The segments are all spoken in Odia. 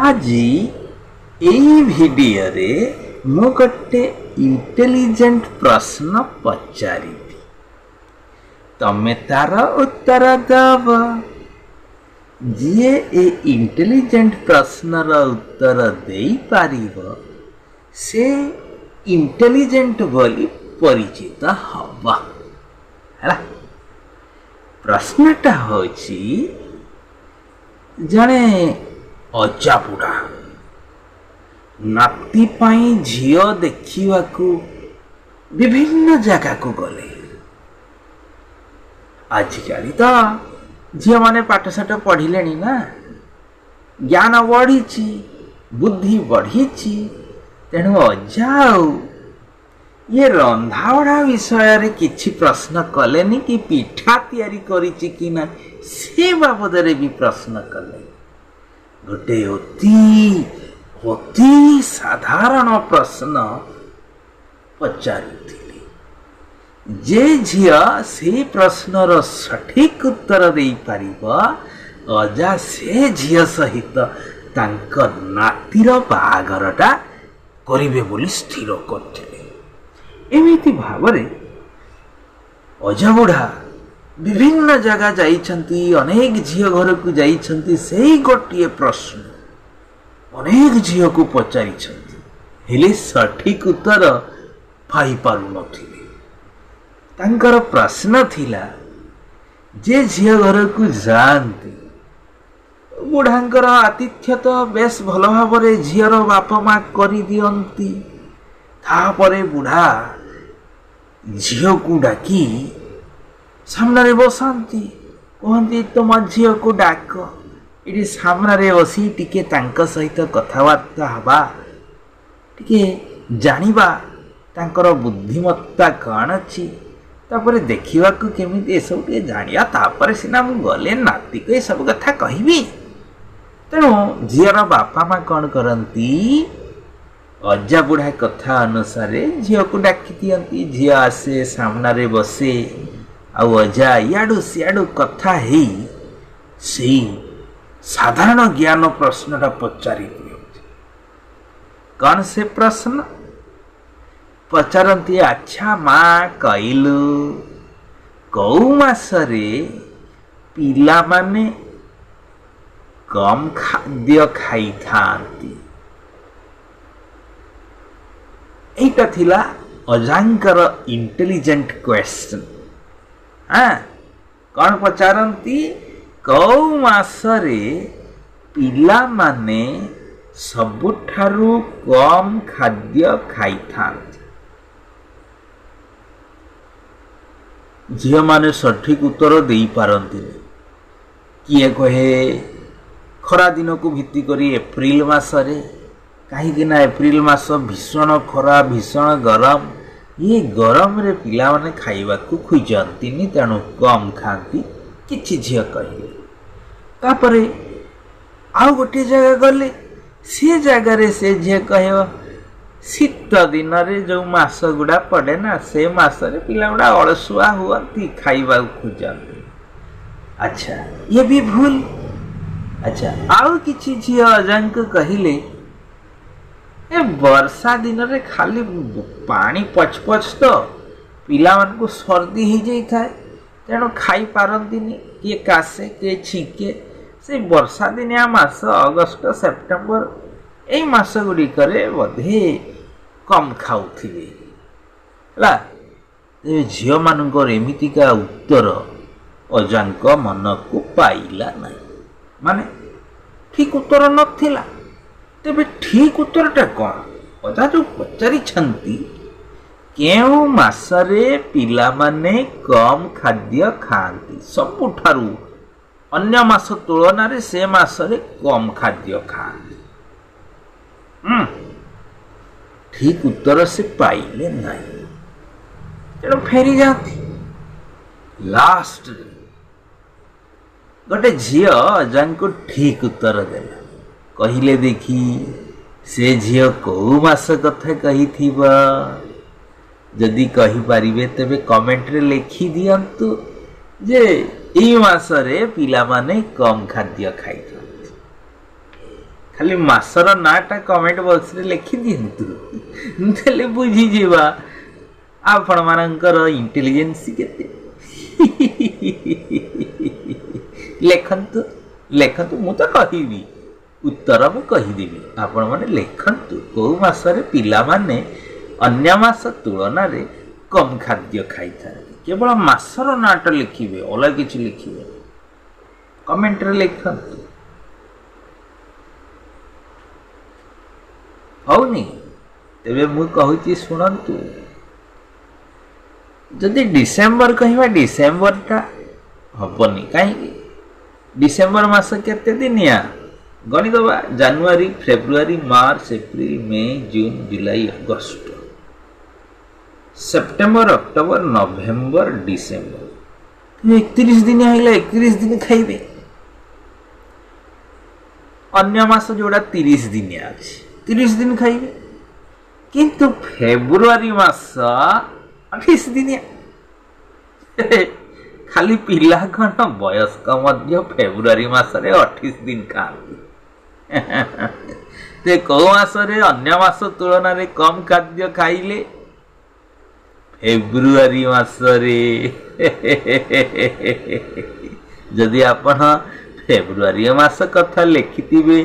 আজি এই ভিডিଓରେ ମୁଁ ଗୋଟେ ଇଣ୍ଟେଲିଜେଣ୍ଟ ପ୍ରଶ୍ନ ପଚାରିବି, ତମେ ତାର ଉତ୍ତର ଦେବ। ଯିଏ ଏ ଇଣ୍ଟେଲିଜେଣ୍ଟ ପ୍ରଶ୍ନର ଉତ୍ତର ଦେଇପାରିବ ସେ ଇଣ୍ଟେଲିଜେଣ୍ଟ ବୋଲି ପରିଚିତ ହବ। ହେଲା, ପ୍ରଶ୍ନଟା ହେଉଛି ଜଣେ ଅଜା ବୁଢ଼ା ନାତି ପାଇଁ ଝିଅ ଦେଖିବାକୁ ବିଭିନ୍ନ ଜାଗାକୁ ଗଲେ। ଆଜିକାଲି ତ ଝିଅମାନେ ପାଠଶାଠ ପଢ଼ିଲେଣି ନା, ଜ୍ଞାନ ବଢ଼ିଛି, ବୁଦ୍ଧି ବଢ଼ିଛି। ତେଣୁ ଅଜା ଆଉ ଇଏ ରନ୍ଧାବଢ଼ା ବିଷୟରେ କିଛି ପ୍ରଶ୍ନ କଲେନି କି ପିଠା ତିଆରି କରିଛି କି ନା ସେ ବାବଦରେ ବି ପ୍ରଶ୍ନ କଲେ। ଗୋଟେ ଅତି ସାଧାରଣ ପ୍ରଶ୍ନ ପଚାରୁଥିଲେ। ଯେ ଝିଅ ସେଇ ପ୍ରଶ୍ନର ସଠିକ ଉତ୍ତର ଦେଇପାରିବ, ଅଜା ସେ ଝିଅ ସହିତ ତାଙ୍କ ନାତିର ବାହାଘରଟା କରିବେ ବୋଲି ସ୍ଥିର କରିଥିଲେ। ଏମିତି ଭାବରେ ଅଜା ବୁଢ଼ା ବିଭିନ୍ନ ଜାଗା ଯାଇଛନ୍ତି, ଅନେକ ଝିଅ ଘରକୁ ଯାଇଛନ୍ତି। ସେଇ ଗୋଟିଏ ପ୍ରଶ୍ନ ଅନେକ ଝିଅକୁ ପଚାରିଛନ୍ତି, ହେଲେ ସଠିକ ଉତ୍ତର ପାଇପାରୁନଥିଲେ। ତାଙ୍କର ପ୍ରଶ୍ନ ଥିଲା, ଯେ ଝିଅ ଘରକୁ ଯାଆନ୍ତି ବୁଢ଼ାଙ୍କର ଆତିଥ୍ୟ ତ ବେଶ ଭଲ ଭାବରେ ଝିଅର ବାପା ମା କରିଦିଅନ୍ତି। ତାପରେ ବୁଢ଼ା ଝିଅକୁ ଡାକି ସାମ୍ନାରେ ବସାନ୍ତି, କୁହନ୍ତି ତୁମ ଝିଅକୁ ଡାକ, ଏଠି ସାମ୍ନାରେ ବସି ଟିକେ ତାଙ୍କ ସହିତ କଥାବାର୍ତ୍ତା ହେବା, ଟିକେ ଜାଣିବା ତାଙ୍କର ବୁଦ୍ଧିମତ୍ତା କ'ଣ ଅଛି, ତାପରେ ଦେଖିବାକୁ କେମିତି ଏସବୁ ଟିକେ ଜାଣିବା, ତାପରେ ସିନା ମୁଁ ଗଲେ ନାତିକୁ ଏସବୁ କଥା କହିବି। ତେଣୁ ଝିଅର ବାପା ମା କ'ଣ କରନ୍ତି, ଅଜା ବୁଢ଼ା କଥା ଅନୁସାରେ ଝିଅକୁ ଡାକି ଦିଅନ୍ତି। ଝିଅ ଆସେ, ସାମ୍ନାରେ ବସେ, ଆଉ ଅଜା ଇଆଡ଼ୁ ସିଆଡ଼ୁ କଥା ହେଇ ସେଇ ସାଧାରଣ ଜ୍ଞାନ ପ୍ରଶ୍ନଟା ପଚାରି ଦିଅନ୍ତି। କ'ଣ ସେ ପ୍ରଶ୍ନ ପଚାରନ୍ତି? ଆଚ୍ଛା ମା କହିଲୁ, କୋଉ ମାସରେ ପିଲାମାନେ କମ୍ ଖାଦ୍ୟ ଖାଇଥାନ୍ତି? ଏଇଟା ଥିଲା ଅଜାଙ୍କର ଇଣ୍ଟେଲିଜେଣ୍ଟ କ୍ୱେଶ୍ଚନ। କ'ଣ ପଚାରନ୍ତି? କୋଉ ମାସରେ ପିଲାମାନେ ସବୁଠାରୁ କମ୍ ଖାଦ୍ୟ ଖାଇଥାନ୍ତି? ଝିଅମାନେ ସଠିକ ଉତ୍ତର ଦେଇପାରନ୍ତିନି। କିଏ କହେ ଖରା ଦିନକୁ ଭିତ୍ତି କରି ଏପ୍ରିଲ ମାସରେ, କାହିଁକିନା ଏପ୍ରିଲ ମାସ ଭୀଷଣ ଖରା, ଭୀଷଣ ଗରମ। ଏ ଗରମରେ ପିଲାମାନେ ଖାଇବାକୁ ଖୋଜନ୍ତିନି, ତେଣୁ କମ୍ ଖାଆନ୍ତି, କିଛି ଝିଅ କହିଲେ। ତାପରେ ଆଉ ଗୋଟିଏ ଜାଗା ଗଲେ, ସେ ଜାଗାରେ ସେ ଝିଅ କହିବ ଶୀତ ଦିନରେ ଯେଉଁ ମାସ ଗୁଡ଼ା ପଡ଼େ ନା, ସେ ମାସରେ ପିଲାଗୁଡ଼ା ଅଳସୁଆ ହୁଅନ୍ତି, ଖାଇବାକୁ ଖୋଜନ୍ତି। ଆଚ୍ଛା, ଇଏ ବି ଭୁଲ। ଆଚ୍ଛା, ଆଉ କିଛି ଝିଅ ଅଜାଙ୍କୁ କହିଲେ ଏ ବର୍ଷା ଦିନରେ ଖାଲି ପାଣି ପଚପଚ ତ ପିଲାମାନଙ୍କୁ ସର୍ଦ୍ଦି ହେଇଯାଇଥାଏ, ତେଣୁ ଖାଇପାରନ୍ତିନି, କିଏ କାଶେ କିଏ ଛିଙ୍କେ। ସେଇ ବର୍ଷା ଦିନିଆ ମାସ ଅଗଷ୍ଟ ସେପ୍ଟେମ୍ବର ଏଇ ମାସ ଗୁଡ଼ିକରେ ବୋଧେ କମ୍ ଖାଉଥିବେ। ହେଲା, ଝିଅମାନଙ୍କର ଏମିତିକା ଉତ୍ତର ଅଜାଙ୍କ ମନକୁ ପାଇଲା ନାହିଁ, ମାନେ ଠିକ ଉତ୍ତର ନଥିଲା। ତେବେ ଠିକ ଉତ୍ତରଟା କ'ଣ? ଅଜା ଯେଉଁ ପଚାରିଛନ୍ତି କେଉଁ ମାସରେ ପିଲାମାନେ କମ୍ ଖାଦ୍ୟ ଖାଆନ୍ତି, ସବୁଠାରୁ ଅନ୍ୟ ମାସ ତୁଳନାରେ ସେ ମାସରେ କମ୍ ଖାଦ୍ୟ ଖାଆନ୍ତି। ଠିକ ଉତ୍ତର ସେ ପାଇଲେ ନାହିଁ, ତେଣୁ ଫେରି ଯାଆନ୍ତି। ଲାଷ୍ଟରେ ଗୋଟେ ଝିଅ ଅଜାଙ୍କୁ ଠିକ ଉତ୍ତର ଦେଲା। କହିଲେ ଦେଖି ସେ ଝିଅ କୋଉ ମାସ କଥା କହିଥିବ? ଯଦି କହିପାରିବେ ତେବେ କମେଣ୍ଟରେ ଲେଖି ଦିଅନ୍ତୁ ଯେ ଏଇ ମାସରେ ପିଲାମାନେ କମ୍ ଖାଦ୍ୟ ଖାଇଥାନ୍ତି। खाली मासर नाटा कमेंट बॉक्स रे लिखि दियंतु देले बुझी जीवा आपण मानकर इंटेलिजेंस केते लेखन्तु लेखन्तु मु तो कहिबी उत्तर मु कहिदेबी आपण माने लेखन्तु को मासरे पिला माने अन्य मास तुलना रे कम खाद्य खाई था केवल मासर नाट लिखिबे अलग किछि लिखिबे कमेंट रे लिखन्तु हौनी तेबे मु कहूची सुनन्तु जदि डिसेम्बर कहवा डिसेम्बर टा हबनी कहीं डिसेम्बर मास केते दिनिया गणित जनवरी फेब्रुआरी मार्च एप्रिल मई जून जुलाई अगस्त सेप्टेम्बर अक्टोबर नवेम्बर डिसेम्बर 31 दिन आइला 31 दिन खाइबे अन्य मास जोड़ा 30 दिन अछि 30 दिन खाइबे किंतु फेब्रुआरी मास 28 दिन खाली पिला कण वयस्क मध्य फेब्रुआरी मासरे 28 दिन खाती ते को मासरे अन्य मास तुलना रे कम खाद्य खाइले फेब्रुआरी मासरे जदि आपण फेब्रुआरी मास कथा लिखिथिबे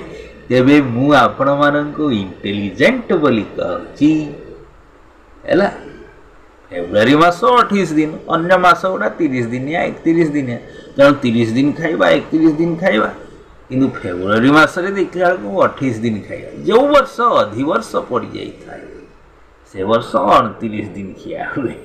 तेबे मु आपण माननको इंटेलिजेंट बोली कहूची हैला फेब्रुआरी मास 28 दिन अन्य मास गुड़ा 30 दिन या 31 दिन तेणु 30 दिन खाइबा 31 दिन खाइबा किंतु फेब्रुआरी मासरे देखला को 28 दिन खाइबा जो वर्ष अधिवर्ष पड़ी जाई था से वर्ष 29 दिन खिया हुए